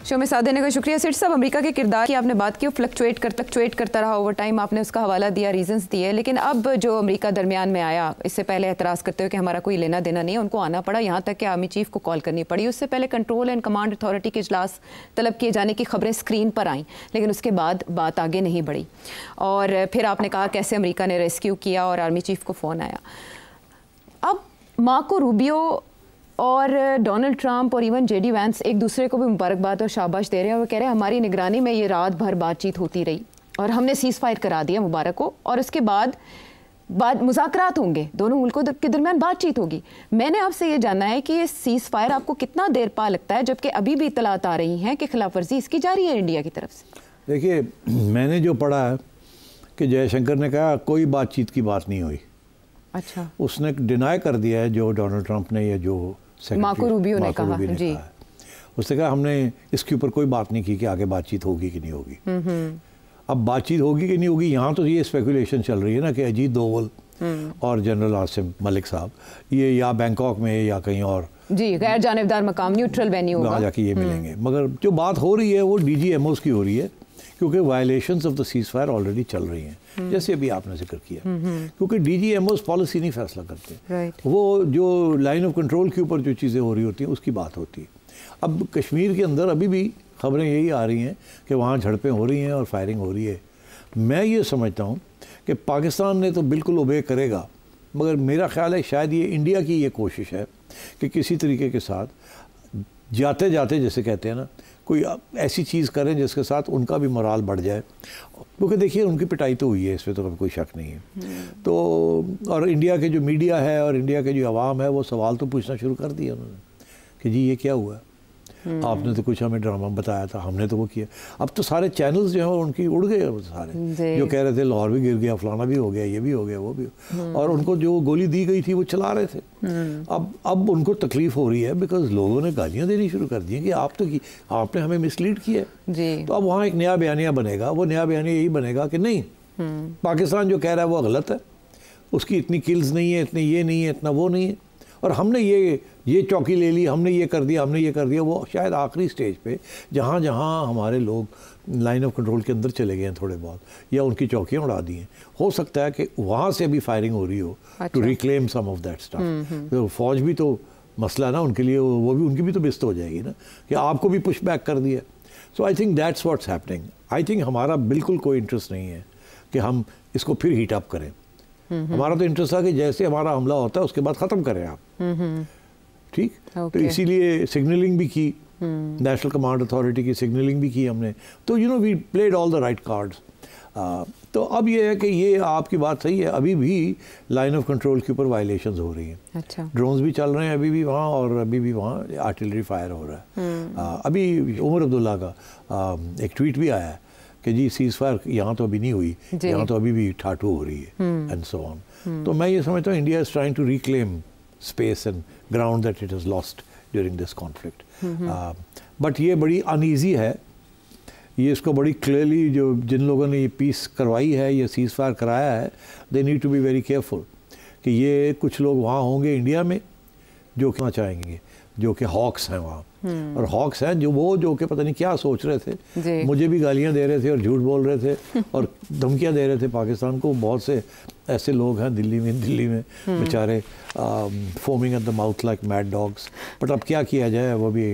Show में साथ देने का शुक्रिया। सेठ साहब, अमेरिका के किरदार की आपने बात की, वो फ्लक्चुएट करता रहा ओवर टाइम, आपने उसका हवाला दिया, रीजंस दिए, लेकिन अब जो अमेरिका दरमियान में आया, इससे पहले एतराज़ करते हुए कि हमारा कोई लेना देना नहीं है, उनको आना पड़ा, यहाँ तक कि आर्मी चीफ को कॉल करनी पड़ी। उससे पहले कंट्रोल एंड कमांड अथॉरिटी के इजलास तलब किए जाने की खबरें स्क्रीन पर आईं, लेकिन उसके बाद बात आगे नहीं बढ़ी। और फिर आपने कहा कैसे अमेरिका ने रेस्क्यू किया और आर्मी चीफ को फ़ोन आया। अब मार्को रूबियो और डोनाल्ड ट्रंप और इवन जेडी वैंस एक दूसरे को भी मुबारकबाद और शाबाश दे रहे हैं और वो कह रहे हैं हमारी निगरानी में ये रात भर बातचीत होती रही और हमने सीज़ फायर करा दिया मुबारक को, और उसके बाद मुज़ाकरात होंगे, दोनों मुल्कों के दरमियान बातचीत होगी। मैंने आपसे ये जानना है कि ये सीज़ फायर आपको कितना देर पा लगता है, जबकि अभी भी इतलात आ रही हैं कि खिलाफ वर्जी इसकी जारी है इंडिया की तरफ से। देखिए, मैंने जो पढ़ा है कि जयशंकर ने कहा कोई बातचीत की बात नहीं हुई। अच्छा, उसने डिनाई कर दिया है जो डोनाल्ड ट्रंप ने या जो मार्को रूबियो ने कहा जी, उसने कहा हमने इसके ऊपर कोई बात नहीं की कि आगे बातचीत होगी कि नहीं होगी। अब बातचीत होगी कि नहीं होगी, यहाँ तो ये स्पेकुलेशन चल रही है ना कि अजीत दोवल और जनरल आसिम मलिक साहब ये या बैंकॉक में या कहीं और जी गैर जानिबदार मकाम, न्यूट्रल वेन्यू होगा, जाके ये मिलेंगे। मगर जो बात हो रही है वो DGMOs की हो रही है, क्योंकि violations of the cease fire already चल रही हैं, जैसे अभी आपने जिक्र किया। क्योंकि DGMOs पॉलिसी नहीं फैसला करते, वो जो लाइन ऑफ कंट्रोल के ऊपर जो चीज़ें हो रही होती हैं उसकी बात होती है। अब कश्मीर के अंदर अभी भी खबरें यही आ रही हैं कि वहाँ झड़पें हो रही हैं और फायरिंग हो रही है। मैं ये समझता हूँ कि पाकिस्तान ने तो बिल्कुल ओबे करेगा, मगर मेरा ख्याल है शायद ये इंडिया की ये कोशिश है कि किसी तरीके के साथ जाते जाते, जैसे कहते हैं ना, कोई ऐसी चीज़ करें जिसके साथ उनका भी मोराल बढ़ जाए। क्योंकि देखिए उनकी पिटाई तो हुई है, इसमें तो कोई शक नहीं है। तो और इंडिया के जो मीडिया है और इंडिया के जो आवाम है वो सवाल तो पूछना शुरू कर दिया उन्होंने कि जी ये क्या हुआ, आपने तो कुछ हमें ड्रामा बताया था, हमने तो वो किया। अब तो सारे चैनल्स जो हैं उनकी उड़ गए सारे, जो कह रहे थे लाहौर भी गिर गया, फलाना भी हो गया, ये भी हो गया, वो भी, और उनको जो गोली दी गई थी वो चला रहे थे। अब उनको तकलीफ हो रही है बिकॉज लोगों ने गालियाँ देनी शुरू कर दी कि आपने हमें मिसलीड किया। तो अब वहाँ एक नया बयानिया बनेगा, वो नया बयानिया यही बनेगा कि नहीं, पाकिस्तान जो कह रहा है वो गलत है, उसकी इतनी किल्स नहीं है, इतनी ये नहीं है, इतना वो नहीं है, और हमने ये चौकी ले ली, हमने ये कर दिया, हमने ये कर दिया। वो शायद आखिरी स्टेज पे जहाँ जहाँ हमारे लोग लाइन ऑफ कंट्रोल के अंदर चले गए हैं थोड़े बहुत, या उनकी चौकियाँ उड़ा दी हैं, हो सकता है कि वहाँ से भी फायरिंग हो रही हो to reclaim some of that stuff. तो फौज भी तो मसला ना उनके लिए, वो भी, उनकी भी तो बिस्त हो जाएगी ना कि आपको भी पुश बैक कर दिया। So I think that's what's happening. I think हमारा बिल्कुल कोई इंटरेस्ट नहीं है कि हम इसको फिर हीट अप करें। हमारा तो इंटरेस्ट था कि जैसे हमारा हमला होता है उसके बाद ख़त्म करें आप, ठीक। तो इसीलिए सिग्नलिंग भी की, नेशनल कमांड अथॉरिटी की सिग्नलिंग भी की हमने। तो you know we played all the right cards. तो अब ये है कि ये आपकी बात सही है, अभी भी लाइन ऑफ कंट्रोल के ऊपर वायलेशंस हो रही हैं। अच्छा, ड्रोन्स भी चल रहे हैं अभी भी वहाँ, और अभी भी वहाँ आर्टिलरी फायर हो रहा है। अभी उमर अब्दुल्ला का एक ट्वीट भी आया है कि जी सीज फायर यहाँ तो अभी नहीं हुई, यहाँ तो अभी भी ठाठू हो रही है एंड सो ऑन। तो मैं ये समझता हूँ India is trying to reclaim space and ground that it has lost during this conflict. But ये बड़ी अनईजी है, ये इसको बड़ी क्लियरली जो जिन लोगों ने ये पीस करवाई है, ये सीज फायर कराया है, they need to be very careful कि ये कुछ लोग वहाँ होंगे इंडिया में जो कहना चाहेंगे, जो कि हॉक्स हैं वहाँ, और हॉक्स हैं जो कि पता नहीं क्या सोच रहे थे, मुझे भी गालियाँ दे रहे थे और झूठ बोल रहे थे और धमकियाँ दे रहे थे पाकिस्तान को। बहुत से ऐसे लोग हैं दिल्ली में बेचारे foaming at the mouth like mad dogs. But अब क्या किया जाए, वो भी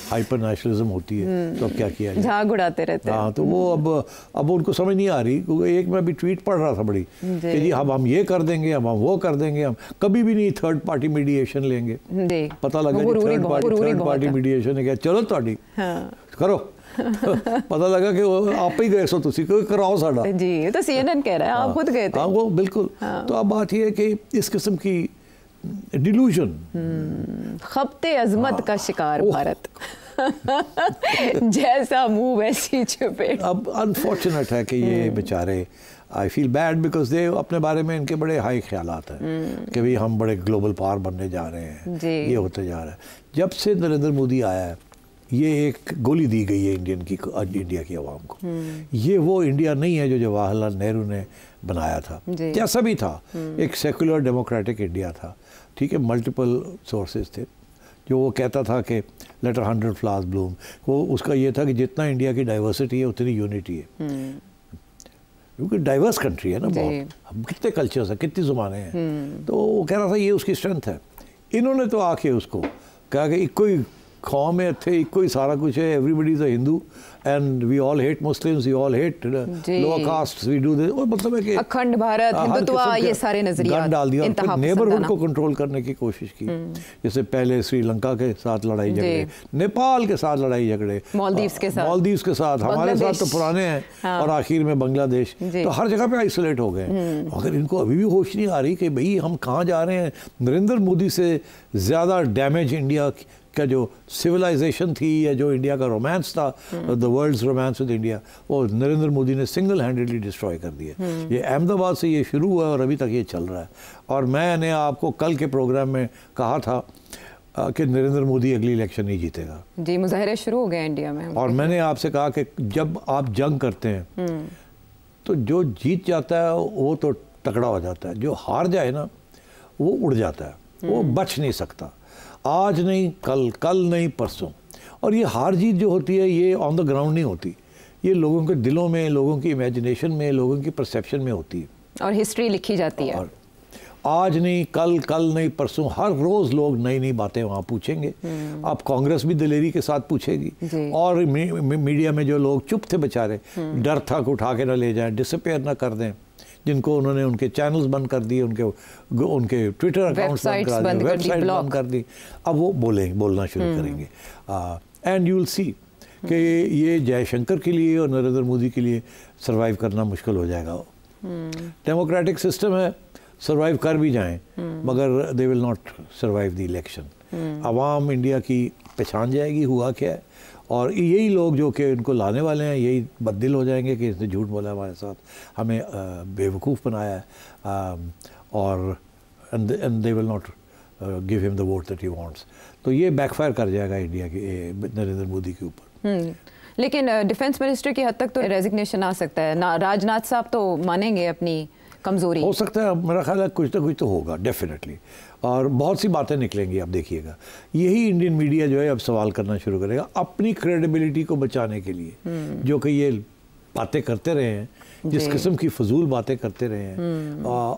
हाइपर नेशनलिज्म होती है, तो अब क्या किया जाए, झाग उड़ाते रहते हैं। हाँ, तो वो अब उनको समझ नहीं आ रही, क्योंकि एक मैं भी ट्वीट पढ़ रहा था बड़ी कि जी अब हम ये कर देंगे, अब हम वो कर देंगे, हम कभी भी नहीं थर्ड पार्टी मीडिएशन लेंगे। पता लगा थर्ड पार्टी मीडिएशन है क्या, चलो थोड़ी करो। पता लगा कि आप ही गए सो, तुसी कराओ साडा जी, तो CNN कह रहा है आप खुद गए थे। हाँ वो बिल्कुल। तो अब बात ये है कि इस किस्म की डिल्यूजन, खब्ते अजमत का शिकार भारत जैसा मुंह वैसी चपेट। अब अनफॉर्चुनेट है कि ये बेचारे, I feel bad because they अपने बारे में इनके बड़े हाई ख्यालात हैं कि भाई हम बड़े ग्लोबल पावर बनने जा रहे हैं, ये होते जा रहा है। जब से नरेंद्र मोदी आया है, ये एक गोली दी गई है इंडिया की आवाम को। ये वो इंडिया नहीं है जो जवाहरलाल नेहरू ने बनाया था, जैसा भी था एक सेकुलर डेमोक्रेटिक इंडिया था, ठीक है, मल्टीपल सोर्सेज थे, जो वो कहता था कि लेट 100 फ्लावर्स ब्लूम, वो उसका ये था कि जितना इंडिया की डाइवर्सिटी है उतनी यूनिटी है, क्योंकि डाइवर्स कंट्री है ना बहुत, हम कितने कल्चर्स हैं, कितनी ज़ुबानें हैं, तो वो कह रहा था ये उसकी स्ट्रेंथ है। इन्होंने तो आके उसको कहा कि इक्को ही कौम है, थे इक्को ही सारा कुछ है, everybody is a Hindu and we all hate Muslims, we all hate lower caste, we do this. और मतलब है कि अखंड भारत, हिंदुत्व, ये सारे नजरियात डाल दिया, और नेबरहुड को कंट्रोल करने की कोशिश की। जैसे पहले श्रीलंका के साथ लड़ाई झगड़े, नेपाल के साथ लड़ाई झगड़े, मालदीव्स के साथ, हमारे साथ तो पुराने हैं, और आखिर में बांग्लादेश, तो हर जगह पे आइसोलेट हो गए। अगर इनको अभी भी होश नहीं आ रही कि भाई हम कहाँ जा रहे हैं, नरेंद्र मोदी से ज़्यादा डैमेज इंडिया का जो सिविलाइजेशन थी या जो इंडिया का रोमांस था, the world's romance with India, वो नरेंद्र मोदी ने सिंगल हैंडेडली डिस्ट्रॉय कर दिया। ये अहमदाबाद से ये शुरू हुआ और अभी तक ये चल रहा है। और मैंने आपको कल के प्रोग्राम में कहा था कि नरेंद्र मोदी अगली इलेक्शन नहीं जीतेगा। जी, मुजाहरे शुरू हो गए इंडिया में। और मैंने आपसे कहा कि जब आप जंग करते हैं तो जो जीत जाता है वो तो तगड़ा हो जाता है, जो हार जाए ना वो उड़ जाता है, वो बच नहीं सकता। आज नहीं कल, कल नहीं परसों। और ये हार जीत जो होती है ये ऑन द ग्राउंड नहीं होती, ये लोगों के दिलों में, लोगों की इमेजिनेशन में, लोगों की परसेप्शन में होती है, और हिस्ट्री लिखी जाती है। और आज नहीं कल, कल नहीं परसों, हर रोज़ लोग नई नई बातें वहाँ पूछेंगे। अब कांग्रेस भी दिलेरी के साथ पूछेगी, और मीडिया में जो लोग चुप थे बेचारे, डर था कि उठा के ना ले जाएं, डिसअपेयर ना कर दें, जिनको उन्होंने उनके चैनल्स बंद कर दिए, उनके ट्विटर अकाउंट्स बंद करा दिए, वेबसाइट बंद कर दी, अब वो बोलना शुरू करेंगे। एंड यू विल सी कि ये जयशंकर के लिए और नरेंद्र मोदी के लिए सरवाइव करना मुश्किल हो जाएगा। डेमोक्रेटिक सिस्टम है, सरवाइव कर भी जाएं, मगर they will not survive the election. Awam India की पहचान जाएगी हुआ क्या है, और यही लोग जो कि इनको लाने वाले हैं यही बददिल हो जाएंगे कि इसने झूठ बोला हमारे साथ, हमें बेवकूफ़ बनाया है, और and they will not give him the vote that he wants. तो ये बैकफायर कर जाएगा इंडिया के, नरेंद्र मोदी के ऊपर। लेकिन डिफेंस मिनिस्टर की हद तक तो रेजिग्नेशन आ सकता है ना, राजनाथ साहब तो मानेंगे अपनी कमज़ोरी? हो सकता है, मेरा ख्याल है कुछ ना कुछ तो होगा डेफिनेटली, और बहुत सी बातें निकलेंगी, आप देखिएगा। यही इंडियन मीडिया जो है अब सवाल करना शुरू करेगा अपनी क्रेडिबिलिटी को बचाने के लिए, जो कि ये बातें करते रहे हैं, जिस किस्म की फजूल बातें करते रहे हैं,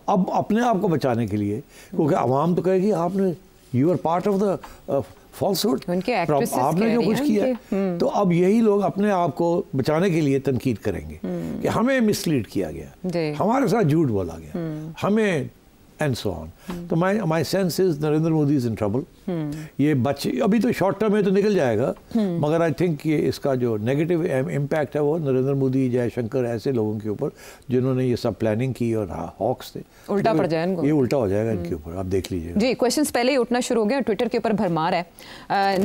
अब अपने आप को बचाने के लिए, क्योंकि अवाम तो कहेगी आपने, you are part of the falsehood, आपने जो कुछ किया। तो अब यही लोग अपने आप को बचाने के लिए तनकीद करेंगे कि हमें मिसलीड किया गया, हमारे साथ झूठ बोला गया, हमें एंड सो ऑन। तो my sense is Narendra Modi is in trouble. ये बच्चे अभी तो शॉर्ट टर्म में तो निकल जाएगा, मगर आई थिंक ये इसका जो नेगेटिव इम्पैक्ट है वो नरेंद्र मोदी, जयशंकर, ऐसे लोगों के ऊपर जिन्होंने ये सब प्लानिंग की और हॉक्स थे, उल्टा पड़ जाए, ये उल्टा हो जाएगा इनके ऊपर, आप देख लीजिए। जी, क्वेश्चंस पहले ही उठना शुरू हो गए, ट्विटर के ऊपर भरमार है।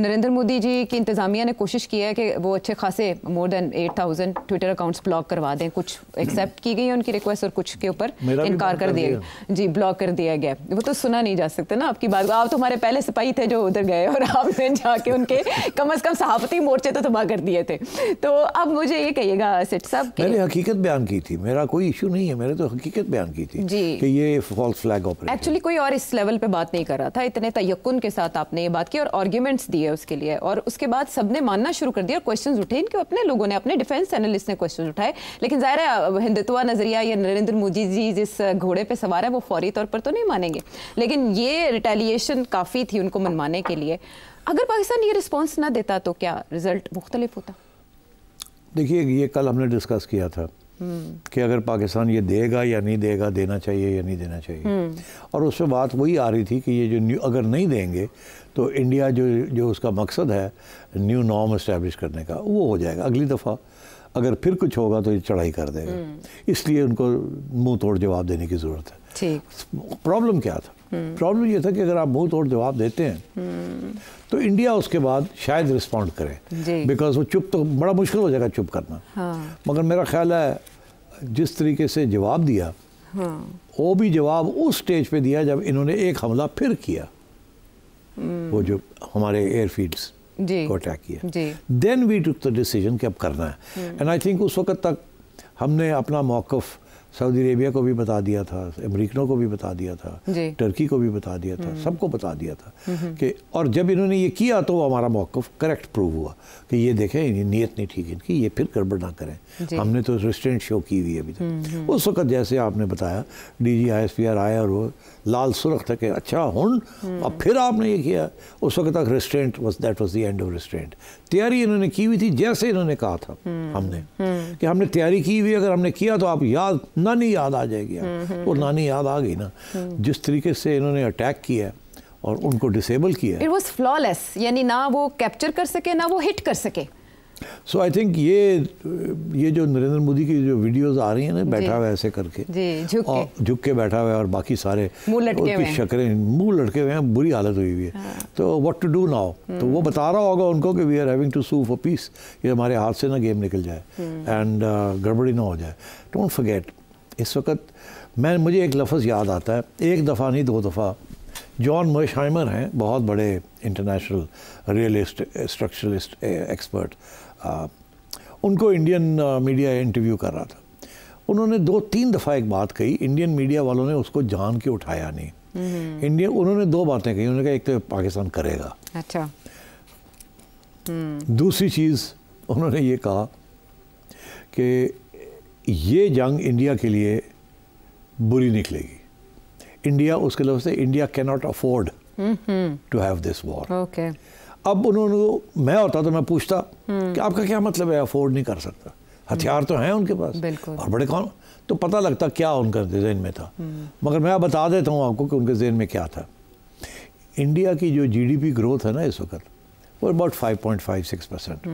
नरेंद्र मोदी जी की इंतजामिया ने कोशिश की है कि वो अच्छे खासे more than 8000 Twitter accounts block करवा दें। कुछ एक्सेप्ट की गई है उनकी रिक्वेस्ट और कुछ के ऊपर इनकार कर दिया गया। जी, ब्लॉक कर दिया गया। वो तो सुना नहीं जा सकता ना आपकी बात। आप तो हमारे पहले सिपाही थे जो उधर गए और आपने जाके उनके कम से कम सहाफती मोर्चे तो तबाह कर दिए थे। तो अब मुझे ये कहिएगा सेठ साहब, मैंने हकीकत बयान की थी, मेरा कोई इशू नहीं है, मैंने तो हकीकत बयान की थी कि ये फॉल्स फ्लैग ऑपरेशन। एक्चुअली कोई और इस लेवल पे बात नहीं कर रहा था, इतने तयक्कुन के साथ आपने ये बात की और आर्ग्यूमेंट्स दिए उसके लिए, और उसके बाद सबने मानना शुरू कर दिया, क्वेश्चंस उठे, इनके अपने लोगों ने, अपने डिफेंस एनालिस्ट ने क्वेश्चन उठाए। लेकिन जाहिर है हिंदुत्व नजरिया या नरेंद्र मोदी जी जिस घोड़े पे सवार है वो फौरी तौर पर तो नहीं मानेंगे, लेकिन ये रिटेलिएशन काफ़ी थी उनको मनवाने के लिए। अगर पाकिस्तान ये रिस्पॉन्स ना देता तो क्या रिजल्ट मुख्तलिफ होता? देखिए, ये कल हमने डिस्कस किया था कि अगर पाकिस्तान ये देगा या नहीं देगा, देना चाहिए या नहीं देना चाहिए, और उसमें बात वही आ रही थी कि ये जो अगर नहीं देंगे तो इंडिया जो उसका मकसद है न्यू नॉर्म इस्टेब्लिश करने का, वो हो जाएगा। अगली दफ़ा अगर फिर कुछ होगा तो ये चढ़ाई कर देगा, इसलिए उनको मुंह तोड़ जवाब देने की ज़रूरत है। प्रॉब्लम क्या था? प्रॉब्लम ये था कि अगर आप मुंह तोड़ जवाब देते हैं तो इंडिया उसके बाद शायद रिस्पॉन्ड करे, बिकॉज वो चुप तो बड़ा मुश्किल हो जाएगा चुप करना। मगर मेरा ख्याल है जिस तरीके से जवाब दिया, वो भी जवाब उस स्टेज पे दिया जब इन्होंने एक हमला फिर किया, वो जो हमारे एयरफील्ड्स को अटैक किया। Then we took the decision कि अब करना है। एंड आई थिंक उस वक्त तक हमने अपना मौक़िफ़ सऊदी अरेबिया को भी बता दिया था, अमेरिकनों को भी बता दिया था, टर्की को भी बता दिया था, सबको बता दिया था कि, और जब इन्होंने ये किया तो हमारा मौक़िफ़ करेक्ट प्रूव हुआ कि ये देखें ये नीयत नहीं ठीक इनकी, ये फिर गड़बड़ ना करें, हमने तो रेस्ट्रेंट शो की हुई है अभी तक। उस वक्त जैसे आपने बताया DG ISPR आया और वो लाल सुर्ख था कि अच्छा हुन अब फिर आपने ये किया, उस वक्त तक restaurant that was the end of restaurant. तैयारी इन्होंने की हुई थी जैसे इन्होंने कहा था हमने कि हमने तैयारी की हुई, अगर हमने किया तो आप याद नानी याद आ जाएगी, वो नानी याद आ गई ना। जिस तरीके से इन्होंने अटैक किया और उनको डिसेबल किया, इट वाज फ्लॉलेस, यानी ना वो कैप्चर कर सके ना वो हिट कर सके। सो आई थिंक ये जो नरेंद्र मोदी की जो वीडियोस आ रही हैं ना, बैठा हुआ ऐसे करके झुक के बैठा हुआ है और बाकी सारे उसकी शक्लें मुंह लटके हुए हैं, बुरी हालत हुई हुई है। तो व्हाट टू डू नाउ, तो वो बता रहा होगा उनको कि we are having to sue for peace, ये हमारे हाथ से ना गेम निकल जाए एंड गड़बड़ी ना हो जाए। डोंट फॉरगेट, इस वक्त मुझे एक लफ्ज़ याद आता है, एक दफ़ा नहीं 2 दफ़ा जॉन मर्शहाइमर हैं, बहुत बड़े इंटरनेशनल रियल स्ट्रक्चरलिस्ट एक्सपर्ट, उनको इंडियन मीडिया इंटरव्यू कर रहा था। उन्होंने 2-3 दफ़ा एक बात कही, इंडियन मीडिया वालों ने उसको जान के उठाया नहीं। उन्होंने 2 बातें कही, उन्होंने कहा एक तो पाकिस्तान करेगा, अच्छा, दूसरी चीज़ उन्होंने ये कहा कि ये जंग इंडिया के लिए बुरी निकलेगी, इंडिया उसके लफ्ज़ से India can not afford to have this war. Okay, अब उन्होंने, मैं होता तो मैं पूछता कि आपका क्या मतलब है अफोर्ड नहीं कर सकता, हथियार तो हैं उनके पास और बड़े कौन, तो पता लगता क्या उनका जहन में था। मगर मैं बता देता हूँ आपको कि उनके जहन में क्या था। इंडिया की जो GDP ग्रोथ है ना इस वक्त वो अबाउट 5.56%,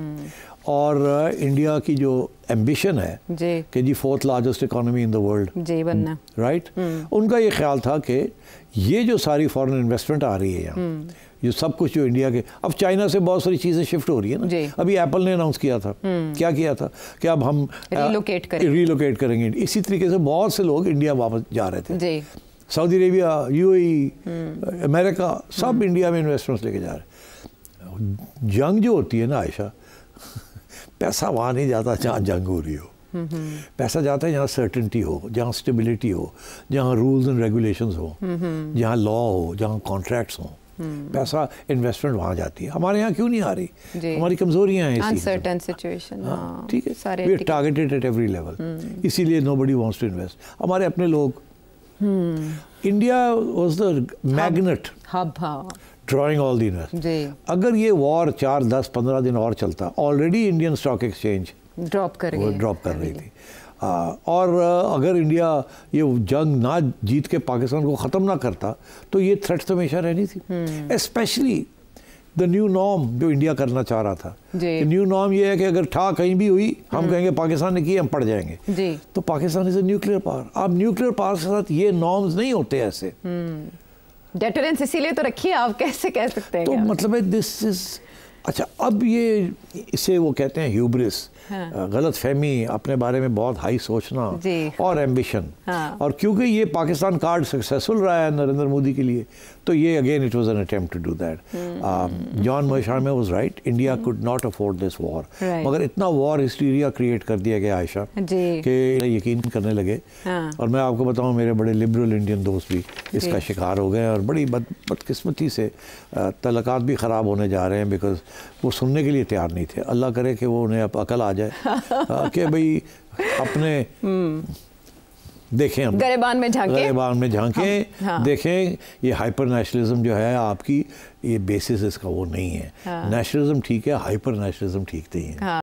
और इंडिया की जो एम्बिशन है कि जी 4th largest economy in the world बनना, राइट, उनका ये ख्याल था कि ये जो सारी फॉरेन इन्वेस्टमेंट आ रही है यहाँ, ये सब कुछ जो इंडिया के, अब चाइना से बहुत सारी चीज़ें शिफ्ट हो रही है ना। अभी एप्पल ने अनाउंस किया था, क्या किया था कि अब हम रिलोकेट करेंगे। इसी तरीके से बहुत से लोग इंडिया वापस जा रहे थे, सऊदी अरेबिया, UAE, अमेरिका, सब इंडिया में इन्वेस्टमेंट्स लेके जा रहे हैं। जंग जो होती है ना आयशा, पैसा वहाँ नहीं जाता जहाँ जंग हो रही हो, पैसा जाता है जहाँ सर्टेनिटी हो, जहाँ स्टेबिलिटी हो, जहाँ रूल्स एंड रेगुलेशंस हो, जहाँ लॉ हो, जहाँ कॉन्ट्रैक्ट्स हो, पैसा इन्वेस्टमेंट वहाँ जाती है। हमारे यहाँ क्यों नहीं आ रही, हमारी कमजोरियाँ हैं, अनसर्टेन सिचुएशन, ठीक है, we are targeted at every level, इसीलिए नोबडी वांट्स टू इन्वेस्ट। हमारे अपने लोग, India was the magnet hub drawing all the invest. अगर ये वॉर 4, 10, 15 दिन और चलता, already Indian stock exchange drop कर रही थी, और अगर इंडिया ये जंग ना जीत के पाकिस्तान को ख़त्म ना करता तो ये थ्रेट तो हमेशा रहनी थी। स्पेशली द न्यू नॉर्म जो इंडिया करना चाह रहा था, न्यू नॉर्म ये है कि अगर ठा कहीं भी हुई हम कहेंगे पाकिस्तान ने की, हम पड़ जाएंगे। तो Pakistan is a nuclear power. अब न्यूक्लियर पावर के साथ ये नॉर्म्स नहीं होते ऐसे, डेटरेंस इसीलिए तो रखिए, आप कैसे कह सकते हैं? तो मतलब है दिस इज, अच्छा अब ये इसे वो कहते हैं ह्यूब्रिस, गलत फहमी, अपने बारे में बहुत हाई सोचना और एम्बिशन, और क्योंकि ये पाकिस्तान कार्ड सक्सेसफुल रहा है नरेंद्र मोदी के लिए, तो ये again it was an attempt to do that. John Mearsheimer was right, India could not afford this war, मगर इतना वॉर हिस्टीरिया क्रिएट कर दिया गया आयशा कि यकीन करने लगे। और मैं आपको बताऊं, मेरे बड़े लिबरल इंडियन दोस्त भी इसका शिकार हो गए और बड़ी बदकिस्मती से तल्लुकात भी ख़राब होने जा रहे हैं, बिकॉज वो सुनने के लिए तैयार नहीं थे। अल्लाह करे कि वो उन्हें अब अकल आ जाए कि भाई अपने देखें, हम गरेबान में झांकें, देखें ये हाइपर नेशनलिज्म जो है आपकी, ये बेसिस इसका वो नहीं है। नेशनलिज्म ठीक है, हाइपर नेशनलिज्म ठीक नहीं है।